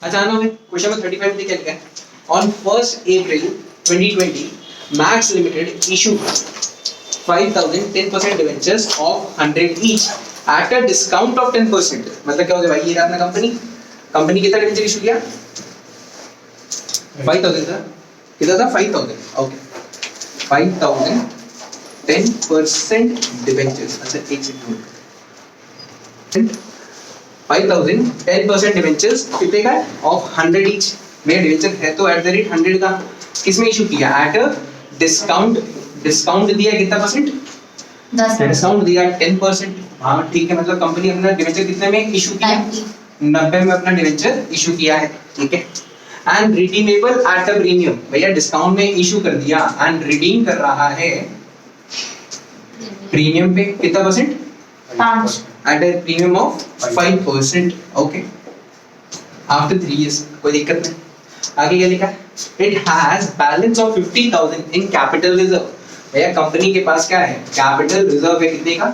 अच्छा आना में क्वेश्चन नंबर 35 में क्या लिखा है? On 1st April 2020 Max Limited issued 5,000 10% debentures of 100 each at a discount of 10%. मतलब क्या हो गया भाई? ये रहा अपना कंपनी कितना डिबेंचर इशू किया? 5,000 था। कितना था? 5,000। Okay 5,000 10% debentures. अच्छा एक सेकंड 5,000 10% डिबेंचर्स कितने का है? Of 100 each. मेरा डिबेंचर है तो एट द रेट 100 का। किसमें इशू किया? At a discount. डिस्काउंट दिया कितना परसेंट? 10%। डिस्काउंट दिया 10%। हाँ ठीक है, मतलब कंपनी अपना डिबेंचर कितने में इशू किया? 90 में अपना डिबेंचर इशू किया है। ठीक है। And redeemable at a premium. भैया डिस्काउंट में इशू कर दिया एंड रिडीम कर रहा है प्रीमियम पे कितना percent? 5 at a premium of 5%. Okay. After 3 years कोई दिक्कत नहीं। आगे क्या लिखा है? It has balance of 50,000 in capital reserve. भैया कंपनी के पास क्या है? कैपिटल रिजर्व है कितने का?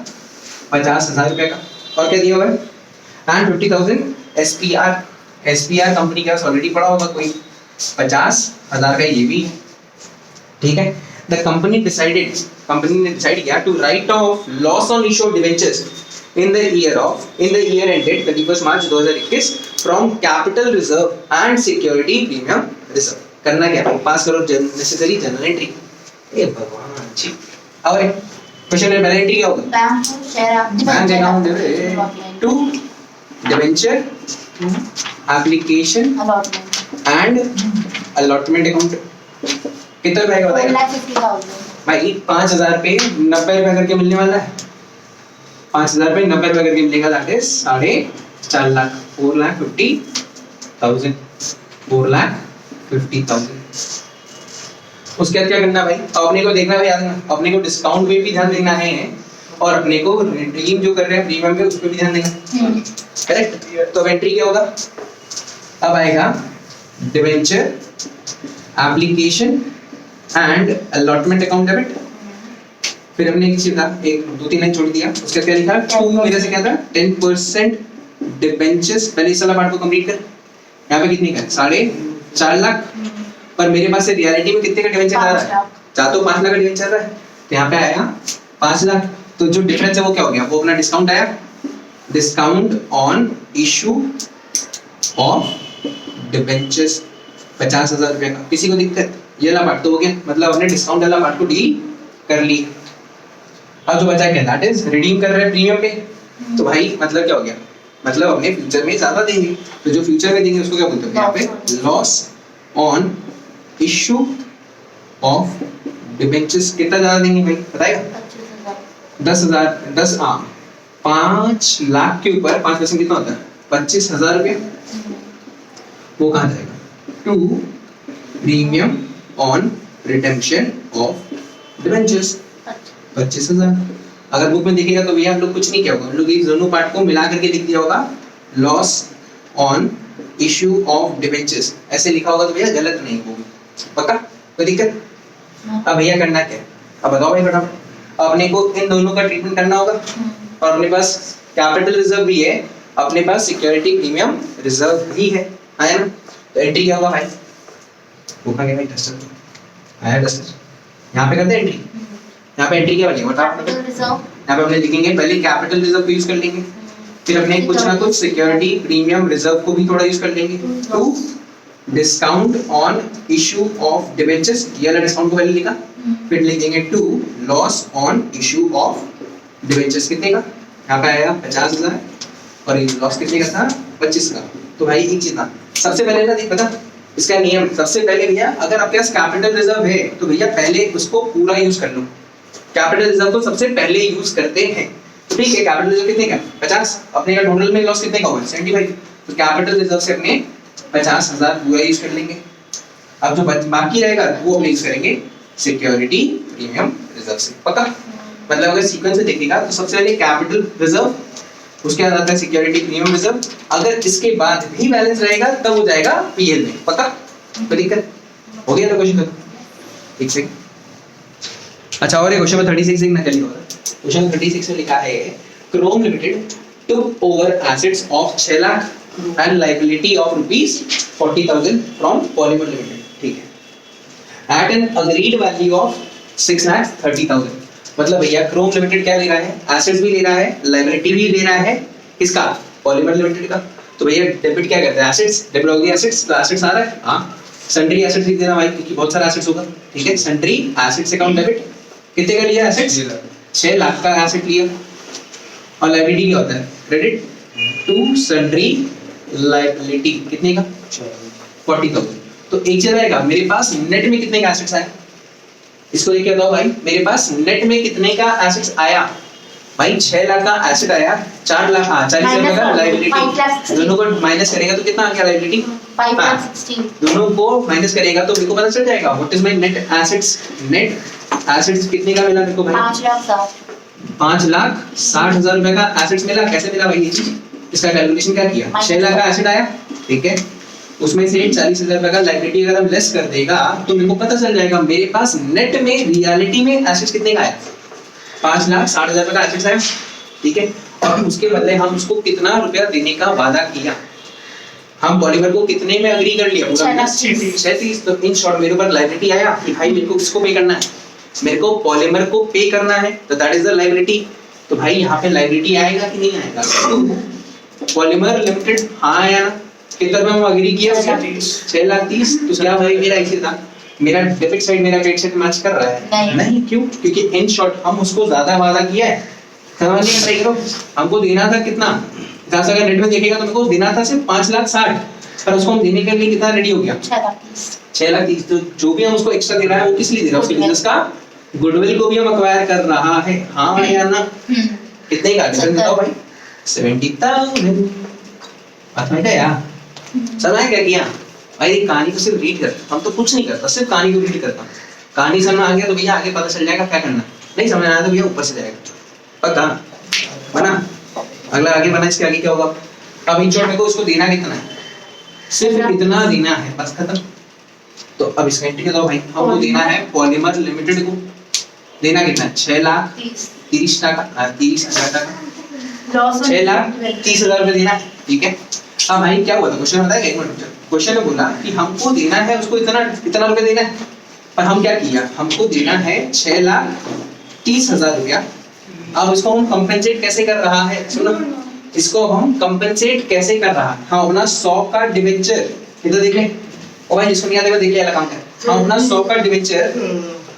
50,000 रुपए का। और क्या दिया हुआ है? And 50,000 SPR। SPR कंपनी के पास ऑलरेडी पड़ा होगा कोई 50,000 का ये भी। ठीक है। The company ने डिसाइड किया to write off loss on issue of debentures in the year ended 31st March 2021 from capital reserve and security premium reserve। करना क्या है? पास करो necessary journal entry। ए भगवान जी। और क्वेश्चन में पहले एंट्री क्या होगा? Bank account to debenture application and allotment account. कितना रुपए का बताएगा भाई? 5,000 पे 90 रुपए करके मिलने वाला है। 5,000 पे 90 रुपए करके मिलेगा। That is 4.5 lakh. 4,50,000। 4,50,000। उसके बाद क्या करना भाई? अपने को देखना है, अपने को डिस्काउंट पे भी ध्यान देना है और अपने को रिडीम जो कर रहे हैं प्रीमियम पे उस पे भी ध्यान देना। करेक्ट। तो एंट्री क्या होगा? अब आएगा debenture application and allotment account debit. फिर हमने एक चीज था, एक 2-3 लाइन छोड़ दिया। उसका क्या लिखा? टू मेरे से क्या था? 10% डिबेंचर्स। पहले इस वाला पार्ट को कंप्लीट कर। यहाँ पे कितने का? 4.5 लाख। पर मेरे पास से रियलिटी में कितने का डिबेंचर आ रहा है? चाहे तो 5 लाख का डिबेंचर रहा है, तो यहाँ पे आया 5 लाख। तो जो डिफरेंस है वो क्या हो गया? वो अपना डिस्काउंट आया। Discount on issue of debentures 50,000 रुपए का। किसी को दिक्कत? ये वाला पार्ट तो हो गया, मतलब हमने डिस्काउंट वाला पार्ट को डील कर ली। अब जो बचा क्या? दैट इज रिडीम कर रहे हैं प्रीमियम पे। तो भाई मतलब क्या हो गया? मतलब अपने फ्यूचर में ज्यादा देंगे, तो जो फ्यूचर में देंगे उसको क्या बोलते हैं? यहाँ पे loss on issue of debentures. कितना ज्यादा देंगे भाई बताएगा? 10,000 हाँ 5 लाख के ऊपर 5% कितना होता है? 25,000 रुपये। वो कहाँ जाएगा? To premium on redemption of debentures 25,000। अगर बुक में देखिएगा तो भैया हम लोग कुछ नहीं किया होगा, हम लोग इस दोनों पार्ट को मिला करके लिख दिया होगा loss on issue of debentures. ऐसे लिखा होगा तो भैया गलत नहीं होगा। पक्का? कोई दिक्कत? अब भैया करना क्या है? अब बताओ भाई फटाफट। अपने को इन दोनों का ट्रीटमेंट करना होगा और अपने पास कैपिटल रिजर्व भी है, अपने पास सिक्योरिटी प्रीमियम रिजर्व भी है ना? तो एंट्री क्या होगा भाई? बुक में भाई डस्टर आया। डस्टर यहाँ पे करते हैं एंट्री। यहाँ पे एंट्री क्या बनेगा बताओ? यहाँ पे अपने लिखेंगे पहले कैपिटल रिजर्व को यूज कर लेंगे, फिर अपने कुछ ना कुछ सिक्योरिटी प्रीमियम रिजर्व को भी थोड़ा यूज कर लेंगे। To discount on issue of debentures, ये वाला डिस्काउंट को पहले लिखा, फिर लिख देंगे to loss on issue of debentures. कितने का? यहाँ पे आएगा 50,000 और ये लॉस कितने का था? 25 का। तो भाई एक चीज ना, सबसे पहले ना देख पता इसका नियम, सबसे पहले भैया अगर आपके पास कैपिटल रिजर्व है तो भैया पहले उसको पूरा यूज कर लो। कैपिटल रिजर्व को सबसे पहले यूज करते हैं। तो ठीक है, कैपिटल रिजर्व कितने का? 50। अपने का टोटल में लॉस कितने का होगा? 75। तो कैपिटल रिजर्व से अपने 50,000 पूरा यूज कर लेंगे। अब जो बाकी रहेगा वो अपने यूज करेंगे सिक्योरिटी प्रीमियम रिजर्व से। पता मतलब अगर सीक्वेंस से देखिएगा तो सबसे पहले कैपिटल रिजर्व, उसके बाद आता है सिक्योरिटी प्रीमियम रिजर्व। अगर इसके बाद भी बैलेंस रहेगा तब हो जाएगा पीएल में। पता? कोई दिक्कत? हो गया तो क्वेश्चन खत्म। ठीक से अच्छा, और ये क्वेश्चन में 36 देखना चलिए। क्वेश्चन 36 में लिखा है Chrome limited took over assets of 6 lakh and liability of rupees 40,000 from polymer limited, ठीक है, at an agreed value of 6,30,000। मतलब भैया क्रोम लिमिटेड क्या ले रहा है, एसेट्स भी ले रहा है, लायबिलिटी भी ले रहा है, किसका, पॉलीमर लिमिटेड का। तो भैया डेबिट क्या कहते हैं, assets, debit of the assets, तो एसेट्स आ रहा है, हाँ सन्ड्री एसेट्स लिख देना भाई, क्योंकि बहुत सारा एसेट्स होगा, ठीक है, सन्ड्री एसेट्स अकाउंट डेबिट, कितने का लिया एसेट्स, 6 लाख का एसेट लिया, और लायबिलिटी क्या होता है, क्रेडिट टू सन्ड्री लायबिलिटी, कितने का, 40,000। तो एक चीज आएगा, मेरे पास नेट में कितने का एसेट्स आया, इसको लेके बताओ भाई, मेरे पास नेट में कितने का एसेट्स आया, भाई 6 लाख का एसेट आया, 4 लाख, हाँ 40,000 का लायबिलिटी, दोनों को माइनस करेगा तो कितना आ गया लायबिलिटी, 5,60,000, दोनों को माइनस करेगा तो मेरे को पता चल जाएगा what is my net assets. Net assets कितने का मिला मेरे को भाई, 5,60,000 रुपए का एसेट्स मिला। कैसे मिला भाई ये चीज, इसका कैलकुलेशन क्या किया, 6 लाख का एसेट आया, ठीक है, उसमें से 40,000 रुपए का लायबिलिटी अगर हम लेस कर देगा तो मेरे को पता चल जाएगा मेरे पास नेट में रियलिटी में एसेट्स कितने का आया, 5,60,000 रुपए का एसेट्स आया, ठीक है, और उसके बदले हम उसको कितना रुपया देने का वादा किया, हम पॉलीमर को कितने में एग्री कर लिया, पूरा 36। तो इन शॉर्ट मेरे ऊपर लायबिलिटी आया कि भाई मेरे को किसको पे करना है, मेरे को पॉलीमर को पे करना है, तो दैट इज द लायबिलिटी। तो भाई यहाँ पे लायबिलिटी आएगा कि नहीं आएगा, तो पॉलीमर लिमिटेड हाँ आया ना, कितने रुपए में एग्री किया, 6,30,000। तो क्या भाई मेरा ऐसे था, मेरा डेबिट साइड मेरा क्रेडिट साइड मैच कर रहा है, नहीं क्यों, क्योंकि इन शॉर्ट हम उसको ज्यादा वादा किया है, समझ नहीं रही हो, हमको देना था कितना, जहाँ से अगर नेट में देखेगा तो हमको देना था सिर्फ 5,60,000, पर उसको हम देने के लिए कितना रेडी हो गया, 6,30,000। तो जो भी हम उसको एक्स्ट्रा दे रहा है वो किस लिए दे रहा है, उसके बिजनेस का गुडविल को भी हम अक्वायर कर रहा है, हाँ या ना, कितने का डिफरेंस बताओ भाई, 70,000। बात में क्या समझ क्या किया भाई, कहानी को सिर्फ रीड कर, हम तो कुछ नहीं करता, सिर्फ कहानी को रीड करता हूँ, कहानी समझ आ गया तो भैया आगे पता चल जाएगा क्या करना, नहीं समझ आया तो भैया ऊपर से जाएगा, पक्का बना, अगला आगे बना, इसके आगे क्या होगा। अब इन शॉर्ट में को उसको देना कितना है, सिर्फ इतना देना है, बस खत्म। तो अब इसका एंट्री दो भाई, हमको देना है पॉलीमर लिमिटेड को देना कितना है, 6,30,000 का, 6,30,000 रुपए देना है, ठीक है। हाँ भाई क्या हुआ था, क्वेश्चन बताया, एक मिनट, क्वेश्चन में बोला कि हमको देना है उसको इतना रुपए देना है, पर हम क्या किया, हमको देना है 6,30,000 रुपया। अब इसको हम कंपेंसेट कैसे कर रहा है, सुनो, इसको हम कंपेंसेट कैसे कर रहा है, हम अपना 100 का डिवेंचर, इधर देख ले, ओ भाई जिसको नहीं आता देख ले, काम कर, हम अपना 100 का डिवेंचर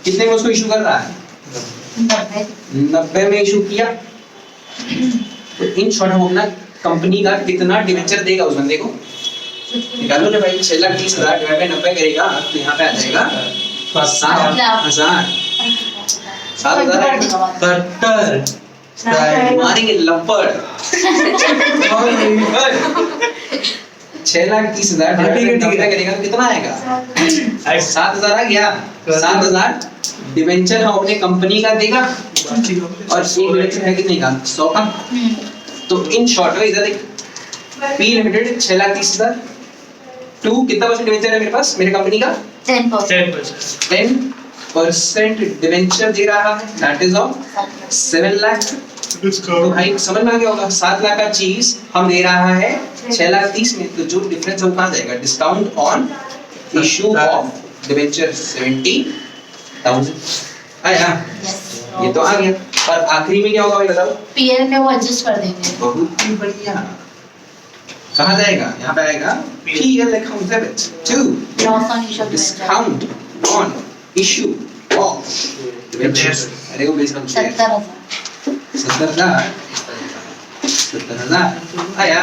कितने में उसको इशू कर रहा है, 90 में इशू किया। तो इन शॉर्ट हम अपना कंपनी का कितना डिवेंचर देगा उस बंदे को निकालो ना भाई, 6,30,000 डिवाइड बाय 90 करेगा तो यहाँ पे आ जाएगा 7,000, 7,000 मारेंगे लपड़ 6,30,000 करेगा तो कितना आएगा, 7,000 आ गया, 7,000 डिवेंचर हम अपने कंपनी का देगा, और एक डिवेंचर है कितने का, 100 का। तो इन शॉर्ट में इधर देख, पी लिमिटेड 6,30,000 टू कितना परसेंट डिवेंचर है मेरे पास, मेरे कंपनी का 10% डिवेंचर दे रहा है, दैट इज ऑफ 7 लाख। तो भाई समझ में आ गया होगा, 7 लाख का चीज हम दे रहा है 6,30,000 में, तो जो डिफरेंस है वो कहाँ जाएगा, discount on issue of debenture 70,000 आया, ये तो आ गया। और आखिरी में क्या होगा भाई बताओ, पीएल में वो एडजस्ट कर देंगे, बहुत ही बढ़िया, कहाँ जाएगा, यहाँ पे आएगा PL account debit to discount on issue of debenture, अरे वो बेस हम 70,000 आया।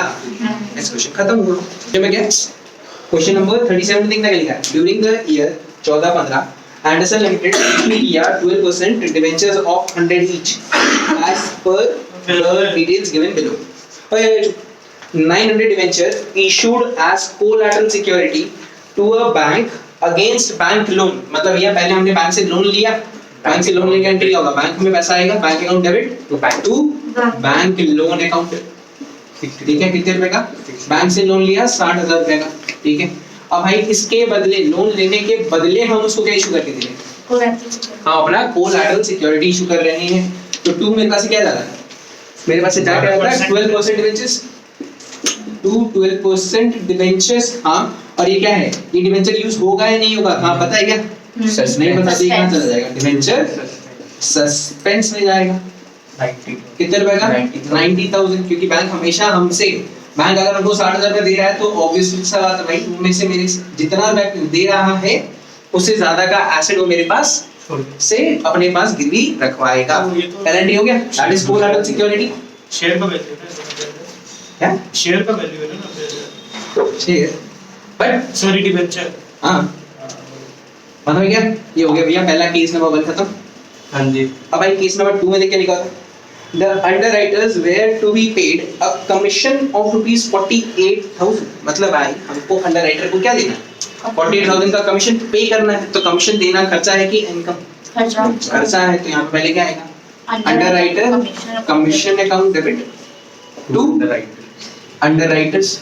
नेक्स्ट क्वेश्चन खत्म हुआ, जो मैं क्या क्वेश्चन नंबर 37 देखने का लिखा है, during the year 14-15 Anderson Limited issued 12% debentures of 100 each as per the details given below. 900 debentures issued as collateral security to a bank against bank loan, मतलब ये पहले हमने बैंक से लोन लिया, बैंक से लोन लेके एंट्री क्या होगा, बैंक में पैसा आएगा, bank account debit to bank loan account, ठीक है, कितने रुपए का, बैंक से लोन लिया 60,000 रुपए का, ठीक है। अब भाई इसके बदले, लोन लेने के बदले हम उसको क्या इशू करके दे रहे हैं, हाँ अपना कोलैटरल सिक्योरिटी इशू कर रहे हैं। तो 2 मेरे पास क्या जा रहा है, मेरे पास क्या जा रहा है 12% डिवेंचर्स, 12% डिवेंचर्स, हाँ, और ये क्या है, ये डिवेंचर यूज होगा या नहीं होगा, कहाँ पता है क्या? सच नहीं पता तो ये कहाँ चला जाएगा, डिवेंचर सस्पेंस में जाएगा। 90 कितने रुपए का? 90,000। क्योंकि बैंक हमेशा हमसे, बैंक अगर हमको 60,000 रुपए दे रहा है तो ऑब्वियसली सा बात है भाई, उनमें से मेरे जितना बैंक दे रहा है उससे ज्यादा का एसेट वो मेरे पास से अपने पास गिरवी रखवाएगा। गारंटी हो गया, that is collateral security. Share का वैल्यू क्या? शेयर का वैल्यू है ना, शेयर बट सॉरी डिबेंचर। हाँ मतलब क्या, ये हो गया भैया पहला केस नंबर 1 खत्म। हाँ जी। अब भाई केस नंबर 2 में देख क्या लिखा था, the underwriters were to be paid a commission of rupees 48,000। मतलब भाई हमको अंडरराइटर को क्या देना है, 48,000 का कमीशन पे करना है। तो कमीशन देना खर्चा है कि इनकम? खर्चा है। तो यहाँ पे पहले क्या आएगा, underwriter commission account debit to underwriters.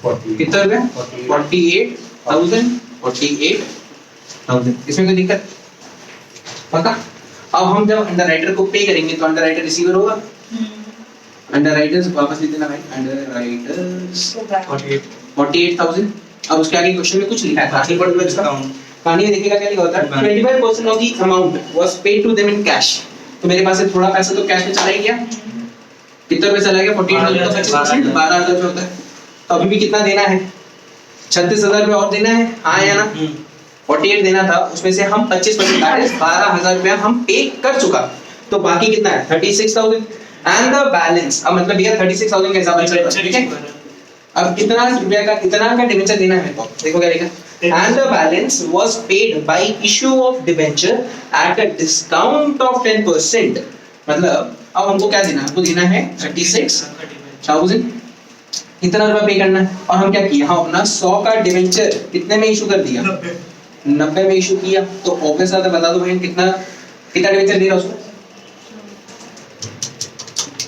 कितना रुपया? 48,000। इसमें कोई दिक्कत पक्का? अब हम जब अंडरराइटर को पे करेंगे तो अंडरराइटर रिसीवर होगा। अंडरराइटर्स वापस लिख देना भाई, अंडरराइटर्स 48,000। अब उसके आगे क्वेश्चन में कुछ लिखा है, आखिरी पढ़ लो इसका। कहानी में देखिएगा क्या लिखा होता है, 25% of the amount was paid to them in cash. तो मेरे पास से थोड़ा पैसा तो कैश में चला ही गया। कितना पैसा चला गया? 48,000 का 25% 12,000 रुपए होता है। तो अभी भी कितना देना है? 36,000 रुपए और देना है, हाँ या ना? 48 देना था, उसमें से हम 25% 12,000 रुपया हम पे कर चुका। तो बाकी कितना है? 36,000 एंड द बैलेंस। अब मतलब ये 36,000 का हिसाब चल रहा है, ठीक है? अब कितना रुपया का, कितना का डिबेंचर देना है मेरे को, देखो क्या लिखा, and the balance was paid by issue of debenture at a discount of 10%। मतलब अब हमको क्या देना है, हमको देना है 36,000। इतना रुपया पे करना है। और हम क्या किया, हम अपना 100 का डिबेंचर कितने में इशू कर दिया? 90 में इशू किया। तो ऑब्वियस बात है, बता दो भाई कितना कितना डिबेंचर दे रहा है उसको?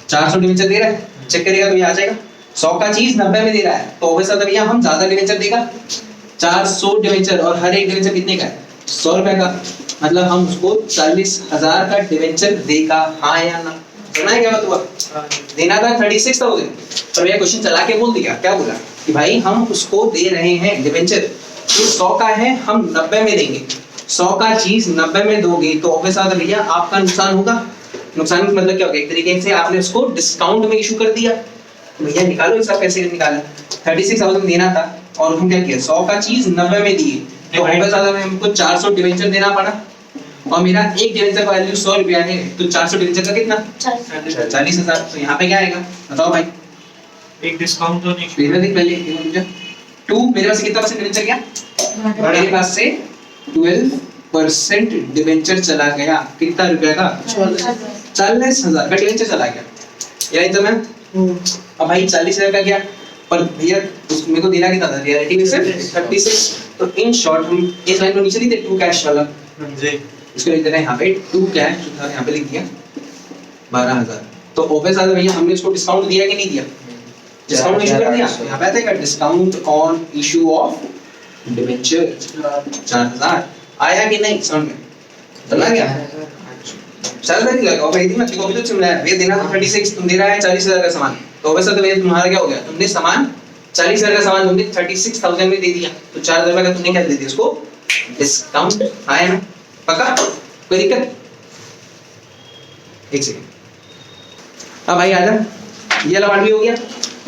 400 डिबेंचर दे रहा है। चेक करेगा तो ये आ जाएगा। 100 का चीज 90 में दे रहा है, तो ऑब्वियस बात है भैया हम ज्यादा डिबेंचर देगा। 400 डिबेंचर और हर एक डिबेंचर कितने का है? 100 रुपए का। मतलब हम उसको 40,000 का डिबेंचर देगा, हाँ या ना? सुना है क्या बात हुआ? देना था 36,000, पर भैया क्वेश्चन चला के बोल दिया, क्या बोला कि भाई हम उसको दे रहे हैं डिबेंचर, तो 100 का है हम 90 में देंगे। 100 का चीज 90 में दोगे तो ऑब्वियस बात है भैया आपका नुकसान होगा। नुकसान मतलब क्या होगा, एक तरीके से आपने उसको डिस्काउंट में इशू कर दिया। तो भैया निकालो हिसाब कैसे निकाला, 36,000 देना था और हम क्या किया, 100 का चीज 90 में दिए, तो ऑब्वियस बात है हमको 400 डिबेंचर देना पड़ा। और मेरा एक डिबेंचर का वैल्यू 100 रुपया है, तो 400 डिबेंचर का कितना? 40,000। तो यहाँ पे क्या आएगा बताओ भाई? एक डिस्काउंट तो नहीं, पहले 2 मेरे पास कितना परसेंट डिबेंचर गया? मेरे पास से 12% डिबेंचर चला गया। कितना रुपया का? 40,000 का डिबेंचर चला गया। यही तो मैं अब भाई 40,000 का गया, पर भैया मेरे को देना कितना था? रियलिटी में सिर्फ 36। तो इन शॉर्ट हम इस लाइन को नीचे लिखते 2 कैश वाला जी, इसको लिख देना है यहाँ पे 2 कैश, यहाँ पे लिख दिया 12,000। तो ऑब्वियस बात है भैया हमने इसको डिस्काउंट दिया कि नहीं दिया? डिस्काउंट इशू कर दिया। यहाँ पे आता है discount on issue of debenture 4,000 आया कि नहीं? समझ में चला गया? चल रही लगा भाई दी मत को भी तो चुन रहा है भैया, देना था 36, तुम दे रहा है 40,000 का सामान। तो वैसा तो भैया तुम्हारा क्या हो गया, तुमने सामान 40,000 का सामान तुमने 36,000 में दे दिया, तो 4,000 का तुमने क्या दे दिया उसको? डिस्काउंट। आया ना? पक्का? कोई दिक्कत? एक सेकंड। अब भाई आजा, ये वाला पार्ट भी हो गया,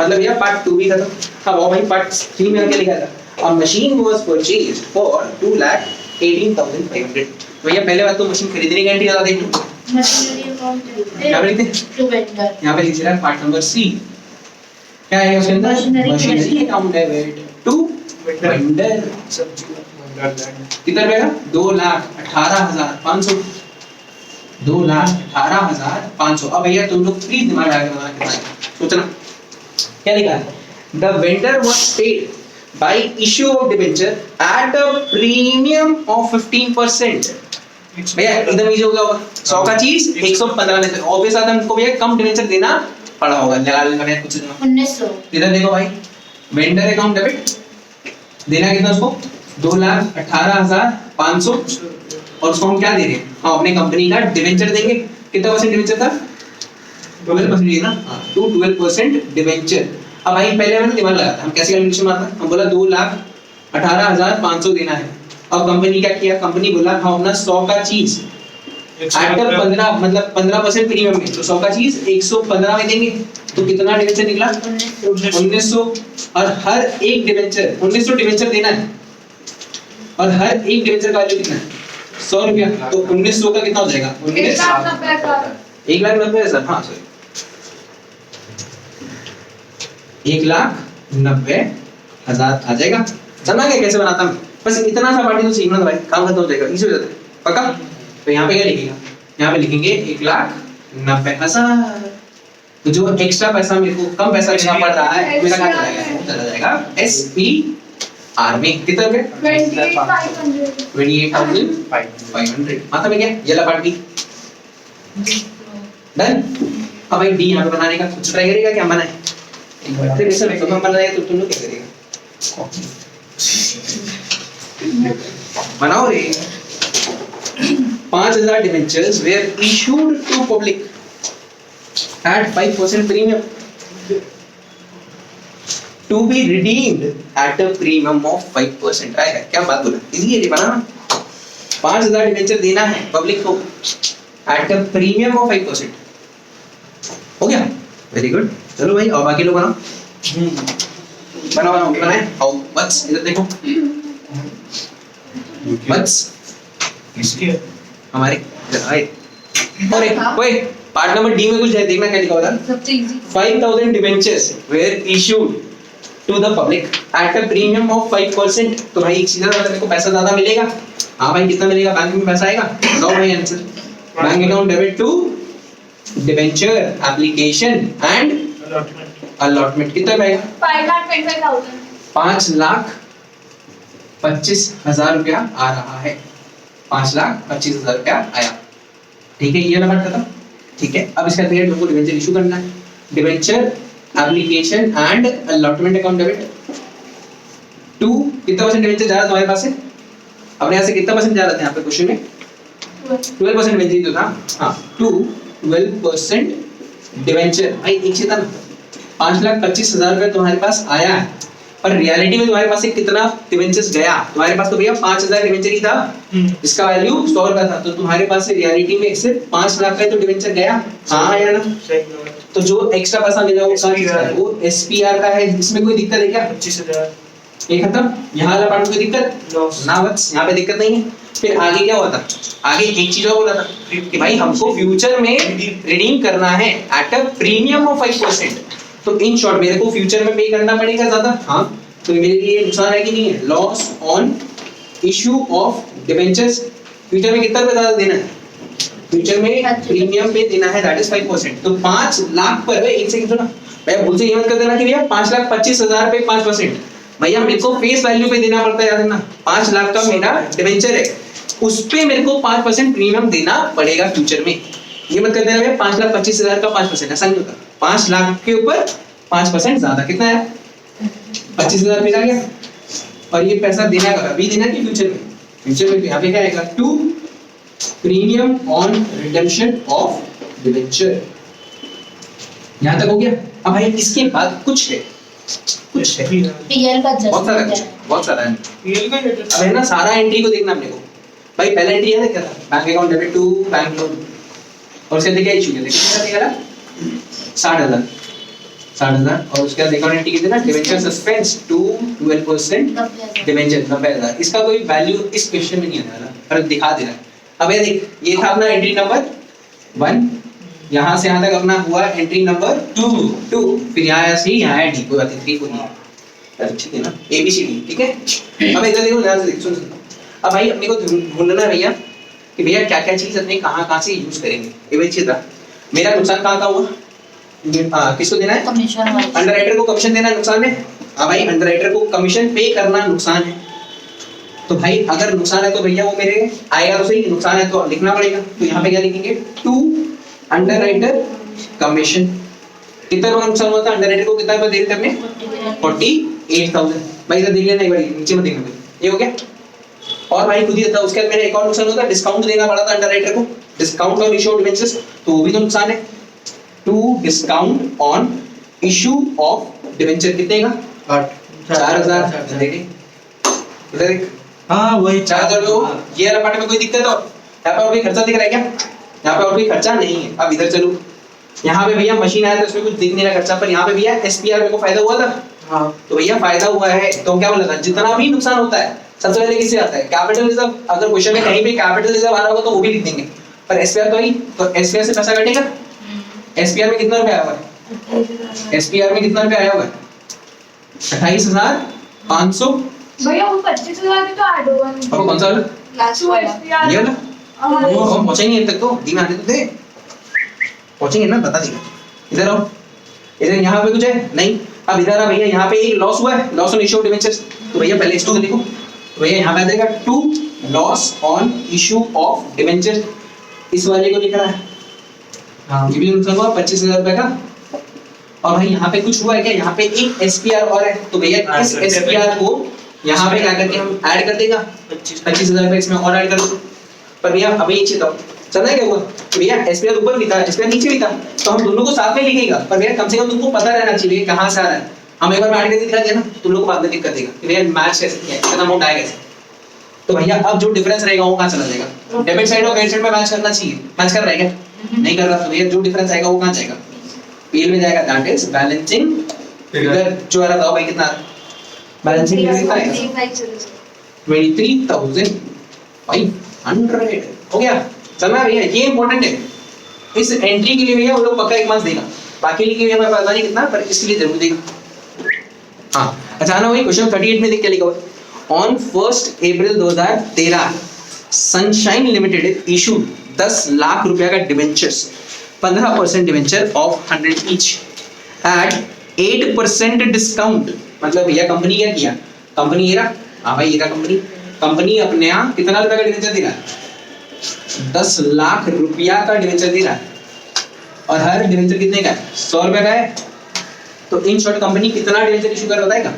मतलब भैया पार्ट 2 भी खत्म। अब वो भाई पार्ट 3 में क्या लिखा था, और मशीन वाज परचेज्ड फॉर 2,18,500। भैया पहले बात तो मशीन खरीदने की गारंटी ज्यादा देंगे। मशीनरी अकाउंट यहाँ पे लिखते हैं, टू वेंडर, यहाँ पे लिख रहा है पार्ट नंबर सी। क्या है उसके अंदर? Machinery account debit to vendor. कितना रुपए का? 2,18,500। 2,18,500। अब भैया तुम लोग प्लीज दिमाग लगा के बताना कितना है, सोचना क्या लिखा है। The vendor was paid by issue of debenture at a premium of 15%। भैया एकदम इजी हो गया होगा। 100 का चीज 115 लेते हैं, ऑब्वियस आता है हमको भैया कम डिबेंचर देना पड़ा होगा। लगा लेना भैया कुछ देना 1900। इधर देखो भाई, वेंडर अकाउंट डेबिट देना कितना उसको? 2,18,500। और उसको हम क्या दे रहे हैं? हम अपने कंपनी का डिबेंचर देंगे। कितना परसेंट डिबेंचर था? 12% ना, 12% डिबेंचर। अब भाई पहले मैंने दिमाग लगाया था, हम कैसे कैलकुलेशन मारते हैं, हम बोला 2,18,500 देना है। अब कंपनी क्या किया, कंपनी बोला हम ना 100 का चीज एट 15 मतलब 15% प्रीमियम में, तो 100 का चीज 115 में देंगे, तो कितना डिवेंचर निकला 1900। और हर एक डिवेंचर 1900 डिवेंचर देना है, और हर एक डिवेंचर का वैल्यू कितना है 100 रुपया, तो 1900 का कितना हो जाएगा 1,90,000। हाँ सॉरी 1,90,000 आ जाएगा। समझा क्या कैसे बनाता हूँ, बस इतना सा पार्टी तो सीखना था भाई, काम खत्म हो जाएगा, इजी हो जाता है पक्का। तो यहाँ पे क्या लिखेगा, यहाँ पे लिखेंगे 1,90,000। तो जो एक्स्ट्रा पैसा मेरे को कम पैसा देना पड़ रहा है मेरा क्या जाएगा, चला जाएगा SPR में। कितना रुपए 28,500। माता में क्या ये ला पार्टी डन। अब भाई डी यहाँ पे बनाने का कुछ ट्राई करेगा, क्या बनाए फिर ऐसा तो हम बनाए तो तुम लोग क्या करेगा, बनाओ रे। 5,000 debentures were issued to public at 5% premium to be redeemed at a premium of 5%। आएगा क्या बात बोला, इजी है बनाना। 5,000 डिबेंचर देना है पब्लिक को at a premium of 5%। हो गया, वेरी गुड। चलो भाई और बाकी लोग बनाओ बनाओ बनाए। आओ बस इधर देखो, बस किसकी है हमारे और ओए पार्ट नंबर डी में कुछ है, देखना क्या लिखा हुआ था। सबसे easy 5,000 debentures were issued to the public at a premium of 5%। तो भाई एक सीधा मतलब मेरे को पैसा ज्यादा मिलेगा। हाँ भाई कितना मिलेगा, बैंक में पैसा आएगा, दो भाई answer. Bank account debit to debenture application and allotment कितना आएगा 5,25,000 रुपया आ रहा है। 5,25,000 रुपया आया, ठीक है ये वाला पार्ट खत्म। ठीक है अब इसका पीरियड हमको डिबेंचर इशू करना है, debenture application and allotment account debit to कितना परसेंट डिबेंचर जा रहा है तुम्हारे पास से, अपने यहाँ से कितना परसेंट जा रहा था यहाँ पे क्वेश्चन में 12% डिबेंचर जो था। हाँ टू 12% डिबेंचर। भाई एक चीज था ना 5,25,000 रुपया तुम्हारे पास आया है, पर रियलिटी में तुम्हारे पास से कितना डिबेंचर्स गया, तुम्हारे पास तो भैया 5,000 डिबेंचर ही था, इसका वैल्यू 100 रुपया था, तो तुम्हारे पास से रियलिटी में सिर्फ 5 लाख का तो डिबेंचर गया। हाँ या ना, तो जो एक्स्ट्रा पैसा मिला वो वो SPR का है, इसमें कोई दिक्कत है क्या 25,000 ये खत्म। यहाँ वाला पार्ट में कोई दिक्कत ना, बस यहाँ पे दिक्कत नहीं है। फिर आगे क्या हुआ था, आगे एक चीज और बोला था कि भाई हमको फ्यूचर में रिडीम करना है एट अ प्रीमियम ऑफ 5%। तो इन शॉर्ट मेरे को फ्यूचर में पे करना पड़ेगा ज्यादा। हाँ तो मेरे लिए नुकसान है कि नहीं है, loss on issue of debentures. Future में कितना रुपया ज्यादा देना है, फ्यूचर में प्रीमियम पे देना है दैट इज 5%। तो 5 लाख पर एक सेकंड सुना भैया, भूल से ये मत कर देना कि भैया 5,25,000 पे 5%। भैया मेरे को फेस वैल्यू पे देना पड़ता है, याद रखना 5 लाख का मेरा डिबेंचर है, उस पे मेरे को 5% प्रीमियम देना पड़ेगा फ्यूचर में। ये मत कर देना भैया 5,25,000 का 5%, ऐसा नहीं होता। 5 लाख के ऊपर 5% ज्यादा कितना है 25,000 रुपये आ गया। और ये पैसा देना है अभी देना है कि फ्यूचर में, फ्यूचर में यहाँ पे क्या आएगा to premium on redemption of debenture. यहाँ तक हो गया। अब भाई इसके बाद कुछ है पीएल का बहुत सारा है। पीएल का डेटा अब है ना सारा एंट्री को देखना अपने को। भाई पहला एंट्री है क्या था, bank account debit to bank loan, और उसके अंदर क्या इशू किया कितना दिया 60,000 और उसके बाद अकाउंट एंट्री कितने ना डिबेंचर सस्पेंस टू 12% डिबेंचर 90,000। इसका कोई वैल्यू इस क्वेश्चन में नहीं आने वाला, पर दिखा दे रहा है। अब ये देख ये था अपना एंट्री नंबर 1, यहाँ से यहाँ तक अपना हुआ एंट्री नंबर 2, फिर यहाँ से यहाँ है डी, कोई बात नहीं 3 को नहीं, ठीक है ना ABCD ठीक है। अब इधर देखो ध्यान से देख सुन। अब भाई अपने को ढूंढना भैया कि भैया क्या क्या चीज अपने कहाँ से यूज करेंगे। ये वही चीज था, मेरा नुकसान कहाँ का हुआ, किसको देना है कमीशन, अंडरराइटर को कमीशन देना है नुकसान में। हाँ भाई अंडरराइटर को कमीशन पे करना नुकसान है। तो भाई अगर नुकसान है तो भैया वो मेरे आएगा तो सही, नुकसान है तो लिखना पड़ेगा। तो यहाँ पे क्या लिखेंगे टू अंडरराइटर कमीशन। कितना रुपया नुकसान हुआ था अंडरराइटर को, कितना रुपया देर करने 48,000। भाई इधर देख लेना एक बार, नीचे मत देखना, ये हो गया। और भाई खुद ही था उसके बाद मेरा एक और नुकसान होता है, डिस्काउंट देना पड़ा था अंडरराइटर को, discount on issue of debentures, तो वो भी तो नुकसान है। To discount on issue of debenture कितने का 4000 इधर देख हाँ वही 4000 को ये वाला पार्ट में कोई दिक्कत हो यहाँ पे और कोई खर्चा दिख रहा है क्या यहाँ पे और कोई खर्चा नहीं है अब इधर चलो यहाँ पे भैया मशीन आया था उसमें कुछ दिख नहीं रहा खर्चा पर यहाँ पे भैया एसपीआर में को फायदा हुआ था हाँ तो भैया फायदा हुआ है तो क्या बोला था जितना भी नुकसान होता है सबसे पहले किससे आता है कैपिटल रिजर्व अगर क्वेश्चन में कहीं पे कैपिटल रिजर्व आ रहा होगा तो वो भी लिख देंगे पर एसपीआर तो ही तो एसपीआर से पैसा कटेगा एसपीआर में कितना रुपया आया हुआ है एसपीआर में कितना रुपया आया हुआ है 28,500 भैया वो 25,000 भी तो ऐड होगा अब कौन सा वाला लास्ट वाला ये वाला वो हम पहुंचेंगे अब तक तो धीमे आने तो दे पहुंचेंगे ना बता देगा इधर आओ इधर यहाँ पे कुछ है नहीं अब इधर आ भैया यहाँ पे एक लॉस हुआ है loss on issue of debentures तो भैया पहले इसको लिखो तो भैया यहाँ पे आ जाएगा to loss on issue of debenture इस वाले को लिख रहा है हाँ ये भी नुकसान हुआ 25,000 रुपए का और भाई यहाँ पे कुछ हुआ है क्या यहाँ पे एक एसपीआर और है तो भैया इस एसपीआर को यहाँ पे क्या करके हम ऐड कर देगा 25,000 रुपए इसमें और ऐड कर दो पर भैया अभी एक चीज चलना है क्या हुआ भैया एसपीआर ऊपर भी था एसपीआर नीचे भी था तो हम दोनों को साथ में लिखेगा पर भैया कम से कम तुमको पता रहना चाहिए कहाँ से आ रहा है हम एक बार ऐड करके दिखा दिया ना तुम लोग को बाद में दिक्कत देगा कि भैया मैच कैसे किया है कितना अमाउंट आया कैसे तो भैया अब जो डिफरेंस रहेगा वो कहाँ चला जाएगा डेबिट साइड और क्रेडिट साइड में मैच करना चाहिए मैच कर रहा है क्या नहीं कर रहा तो भैया जो डिफरेंस आएगा वो कहाँ जाएगा पीएल में जाएगा दैट इज बैलेंसिंग फिगर जो आ रहा था भाई कितना बैलेंसिंग फिगर कितना आएगा 23,500 हो गया चलना है भैया ये इंपॉर्टेंट है इस एंट्री के लिए भैया वो लोग पक्का एक मार्क्स देगा बाकी के लिए हमें पता नहीं कितना पर इसके लिए जरूर देगा हाँ अच्छा ना वही क्वेश्चन 38 में देख क्या लिखा हुआ है on 1 April 2013 sunshine limited issued 10 lakh रुपया का debentures 15% debenture of 100 each eight 8% discount मतलब भैया कंपनी क्या किया कंपनी ये रहा हाँ भाई ये रहा कंपनी अपने यहाँ कितना रुपया का डिबेंचर दे रहा है 10 लाख रुपया का डिबेंचर दे रहा है और हर डिबेंचर कितने का है 100 रुपया का है तो इन शॉर्ट कंपनी कितना डिबेंचर इशू कर रहा बताएगा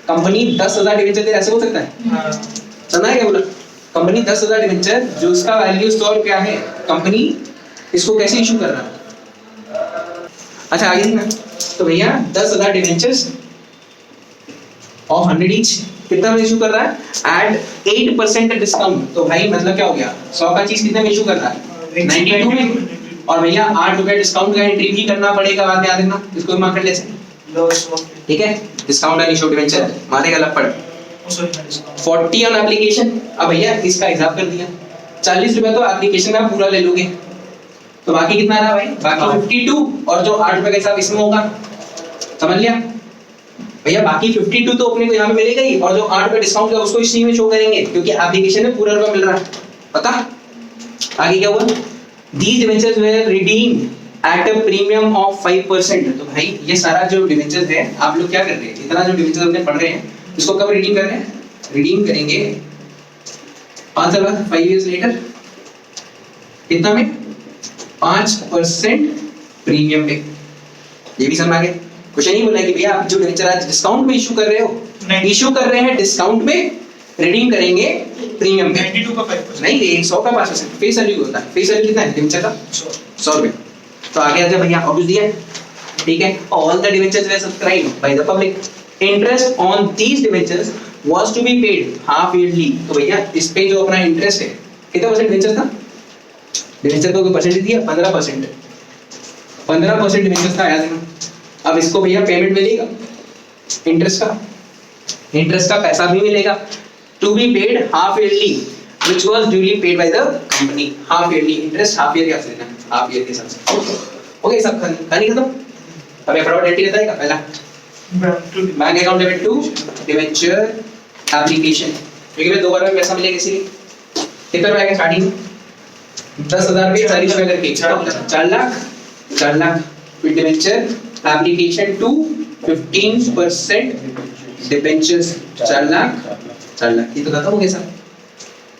कंपनी 10,000 डिबेंचर दे रहा ऐसे हो सकता है सुना है क्या बोला कंपनी 10,000 डिबेंचर जो उसका वैल्यू 100 रुपया है कंपनी इसको कैसे इशू कर रहा है अच्छा आगे देखना तो भैया 10,000 डिबेंचर्स ऑफ 100 ईच कितना में इशू कर रहा है एट 8% डिस्काउंट तो भाई मतलब क्या हो गया 100 का चीज कितने में इशू कर रहा है 92 में और भैया 8 रुपए डिस्काउंट का एंट्री भी करना पड़ेगा बाद में याद रखना इसको भी मार्क कर ले ठीक है डिस्काउंट एंड इशू डिबेंचर मारेगा लपड़ 40 ऑन एप्लीकेशन अब भैया इसका हिसाब कर दिया 40 रुपए तो एप्लीकेशन का पूरा ले लोगे तो बाकी कितना रहा भाई बाकी 52 और जो 8 रुपए का हिसाब इसमें होगा समझ लिया भैया बाकी 52 तो अपने को यहाँ पे मिलेगा ही और जो 8 रुपए डिस्काउंट का उसको इसी में शो करेंगे क्योंकि एप्लीकेशन में पूरा रुपया मिल रहा है पता आगे क्या हुआ these debentures were redeemed at a premium of 5% तो भाई ये सारा जो डिबेंचर्स है आप लोग क्या कर रहे हैं इतना जो डिबेंचर्स अपने पढ़ रहे हैं इसको कब रिडीम कर रहे हैं रिडीम करेंगे 5 साल बाद 5 years later कितना में 5% प्रीमियम पे ये भी समझ आ गया क्वेश्चन ही बोला है कि भैया आप जो डिबेंचर आज डिस्काउंट में इशू कर रहे हो इशू कर रहे हैं डिस्काउंट में रिडीम करेंगे प्रीमियम पे 92 का 5% नहीं ये 100 का 5% फेस वैल्यू होता है फेस वैल्यू कितना है डिबेंचर का 100 रुपए तो आगे आ जाए भैया ऑब्वियस दिया है ठीक है all the debentures were subscribed by the public interest on these debentures was to be paid half yearly तो भैया इस पे जो अपना इंटरेस्ट है कितना परसेंट डिबेंचर था डिबेंचर को कोई परसेंटेज दिया 15% 15% डिबेंचर था याद रखना अब इसको भैया पेमेंट मिलेगा इंटरेस्ट का पैसा भी मिलेगा to be paid half yearly which was duly paid by the company half yearly interest half year क्या से देना हाफ ईयर के हिसाब से ओके सब कहानी खत्म अब ये फटाफट एंट्री बताएगा पहला bank account debit to debenture application क्योंकि मैं दो बार में पैसा मिलेगा इसीलिए कितना रुपए आएगा स्टार्टिंग में 10,000 रुपए 40 रुपए करके 4 लाख फिर debenture application to 15% debentures 4 lakh ये तो खत्म हो गया सर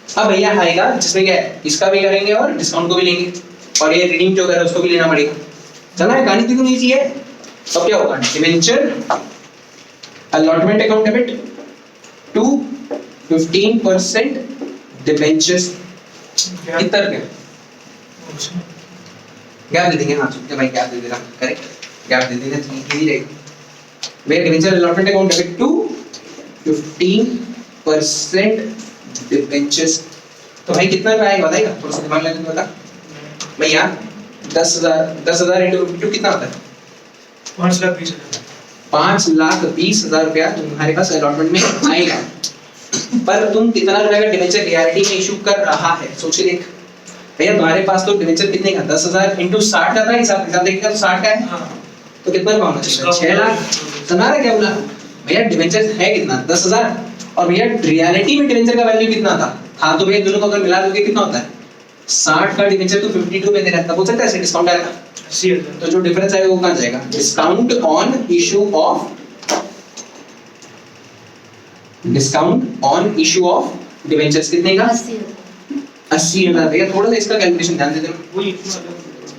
अब भैया आएगा जिसमें क्या है इसका भी करेंगे और डिस्काउंट को भी लेंगे और ये रिडीम जो कर उसको भी लेना पड़ेगा चला है कहानी कितनी इजी है तो क्या होगा debenture allotment account debit to 15% debentures कितना रुपया गैप दे देंगे हाँ भाई गैप दे देना करेक्ट गैप दे देंगे तो इजी रहेगा where debenture allotment account debit to 15% debentures. तो भाई कितना रुपया आएगा बताएगा, थोड़ा सा दिमाग लगा के बता भैया। 10,000 इंटू 52 कितना होता है? 5,20,000। 5,20,000 रुपया तुम्हारे पास अलॉटमेंट में आएगा। पर तुम कितना रुपया का डिवेंचर रियलिटी में इशू कर रहा है, सोच के देख भैया। तुम्हारे पास तो डिवेंचर कितने का 10,000 इंटू 60 का था, हिसाब देखिएगा तो 60 का है। हाँ। तो कितना रुपया होना चाहिए? 6 लाख। सुना रहा क्या बोला भैया? डिवेंचर है कितना? 10,000। और भैया रियलिटी में डिवेंचर का वैल्यू कितना था? हाँ तो भैया दोनों को अगर मिला दोगे कितना होता है? 60 का डिवेंचर तो 52 में दे रहा है, तब हो सकता है ऐसे डिस्काउंट आएगा। 80,000। तो जो डिफरेंस आएगा वो कहाँ जाएगा? Discount on issue of debentures कितने का? 80,000। भैया थोड़ा सा इसका कैलकुलेशन ध्यान दे देना। वही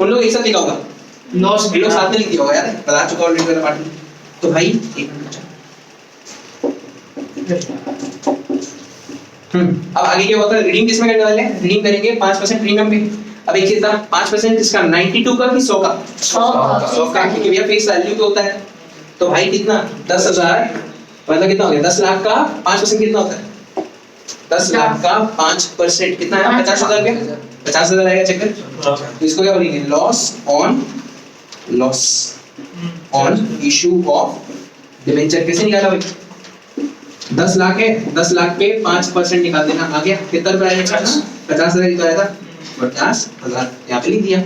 उन लोग एक साथ लिखा होगा, लॉस हम लोग साथ में लिख दिया होगा यार, बता चुका ऑलरेडी मेरा पार्ट में। तो भाई एक मिनट अब आगे क्या होता है? रीडिंग किसमें करने वाले हैं? रीडिंग करेंगे 5% प्रीमियम पे। अब एक चीज था 5% इसका 92 का कि 100 का? 100 का, क्योंकि भैया फेस वैल्यू पे होता है। तो भाई कितना? 10,000 मतलब कितना हो गया? 10 लाख का 5% कितना होता है? 10 लाख का 5% कितना है? 50,000 रुपया। 50,000 आएगा, चेक कर। तो इसको क्या बोलेंगे? Loss on issue of debenture. कैसे निकाला भाई? 10 लाख है, 10 लाख पे 5% निकाल देना। आ गया कितना रुपया आएगा? 50,000 तो आया था। 50,000 यहाँ पे लिख दिया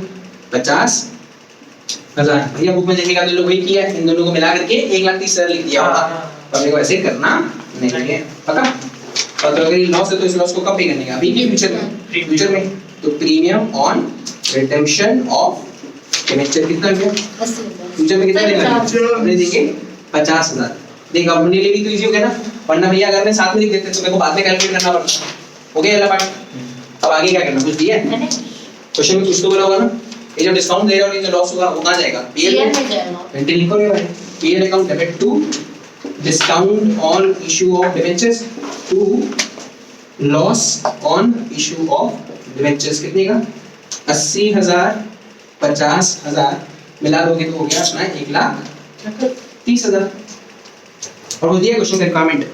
50,000। भैया बुक में देखिएगा तो लोग वही किया है, इन दोनों को मिला करके 1,30,000 लिख दिया होगा। तो अपने को ऐसे करना नहीं है, पता? और तो अगर ये लॉस है तो इस लॉस को कब पे करने का? अभी के फ्यूचर में। तो premium on redemption of debenture कितना हो गया? फ्यूचर में कितना देना? हमने देंगे 50,000। देख अपने लिए भी तो इजी हो गया ना, वरना भैया अगर मैं साथ में लिख देते तो मेरे को बाद में कैलकुलेट करना पड़ता। हो गया वाला पार्ट। अब आगे क्या करना? कुछ दिया है क्वेश्चन में? कुछ तो बोला होगा ना। ये जो डिस्काउंट दे रहा और ये जो लॉस होगा वो कहां जाएगा? पीएल में जाएगा। एंट्री लिखो रे भाई, PL account debit to discount on issue of debentures to loss on issue of debentures. कितने का? 80,000 50,000 मिला दोगे तो हो गया अपना 1,30,000। और वो दिया क्वेश्चन का रिक्वायरमेंट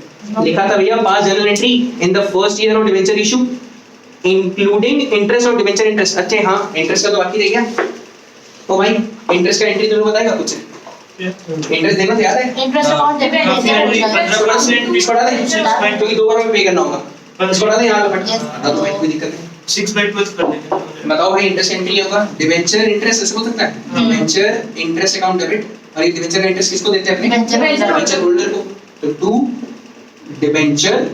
लिखा था भैया, पास journal entry in the first year of debenture issue including interest और डिवेंचर इंटरेस्ट। अच्छा हाँ, इंटरेस्ट का तो बाकी रह गया। तो भाई इंटरेस्ट का एंट्री तुमको बताएगा कुछ? इंटरेस्ट देना तो याद है? इंटरेस्ट अकाउंट डेबिट छोड़ा दे क्योंकि 2 बार में पे करना होगा। छोड़ा दे यहाँ पे बता दो भाई, कोई दिक्कत नहीं। 6/12 कर देंगे। बताओ भाई इंटरेस्ट एंट्री होगा डिवेंचर इंटरेस्ट ऐसे हो सकता है? Debenture interest account debit. और ये डिवेंचर का इंटरेस्ट किसको देते हैं? अपने डिवेंचर होल्डर को। तो टू डिवेंचर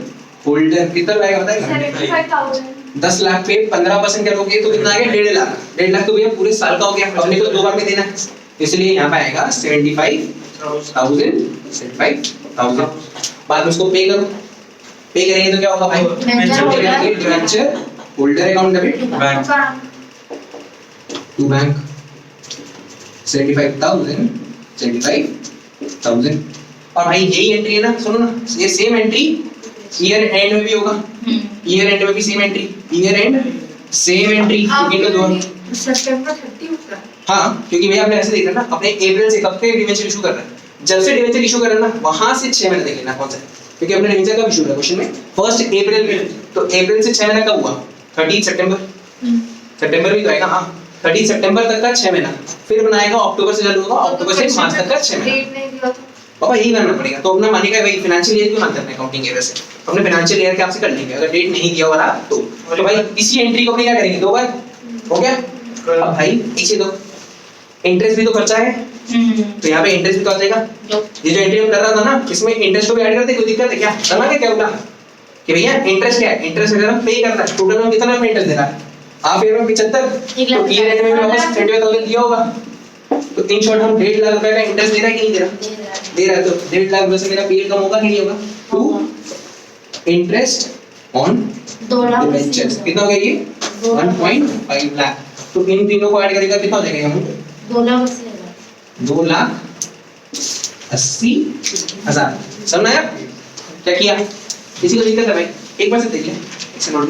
होल्डर कितना आएगा बताएगा? 75,000। 10 लाख पे 15% करोगे तो कितना आ गया? 1.5 लाख। 1.5 लाख तो भैया पूरे साल का हो गया, अपने को 2 बार में देना है, इसलिए यहाँ पे आएगा 75,000। बाद में उसको पे करो। पे करेंगे तो क्या होगा भाई? Debenture holder account debit to bank 75,000। और भाई यही एंट्री है ना, सुनो ना, ये सेम एंट्री ईयर एंड में भी होगा। ईयर एंड में भी same entry, year and same entry, क्योंकि दो सितंबर 30 होता है। हाँ, क्योंकि भैया आपने ऐसे देखना ना, अपने अप्रैल से कब पे डिवेंचर इशू कर रहा है, जब से डिवेंचर इशू कर रहा है ना वहां से 6 महीने देख लेना कौन सा है, क्योंकि अपने डिवेंचर कब इशू हुआ क्वेश्चन में? 1 अप्रैल में। तो अप्रैल से 6 महीना कब हुआ? 30 सितंबर। सितंबर भी तो आएगा। हाँ, 30 सितंबर तक का 6 महीना, फिर बनाएगा अक्टूबर से चालू होगा, अक्टूबर से मार्च तक का 6 महीना। डेट नहीं दिया तो पापा यही करना पड़ेगा। तो अपना मानेगा भाई फाइनेंशियल ईयर क्यों ना करना है अकाउंटिंग ईयर से, अपने फाइनेंशियल ईयर के आपसे कर लेंगे अगर डेट नहीं दिया हुआ तो भाई इसी एंट्री को अपने क्या करेंगे 2 बार। हो गया? अब भाई इसे दो, इंटरेस्ट भी तो खर्चा है, तो यहाँ पे इंटरेस्ट भी तो आ जाएगा। ये जो एंट्री हम कर रहा था ना, इसमें इंटरेस्ट को भी ऐड करते, कोई दिक्कत है क्या? समझ गए क्या बोला कि भैया इंटरेस्ट क्या है? इंटरेस्ट अगर हम पे करना है, टोटल में कितना में इंटरेस्ट दे रहा है? हाफ ईयर में 75, तो ईयर एंड में वापस 75,000 दिया होगा। तो इन शॉर्ट हम 1.5 लाख रुपए का इंटरेस्ट दे रहा है कि नहीं दे रहा? दे रहा है। तो 1.5 लाख रुपए से मेरा पीएल कम होगा कि नहीं होगा? टू इंटरेस्ट ऑन डिबेंचर्स कितना हो गया ये? 1.5 लाख। तो इन तीनों को ऐड करेगा कितना हो जाएगा अमाउंट? 2,80,000। समझ आया क्या किया? किसी को दिक्कत है भाई? एक बार से देख ले, एक से नोट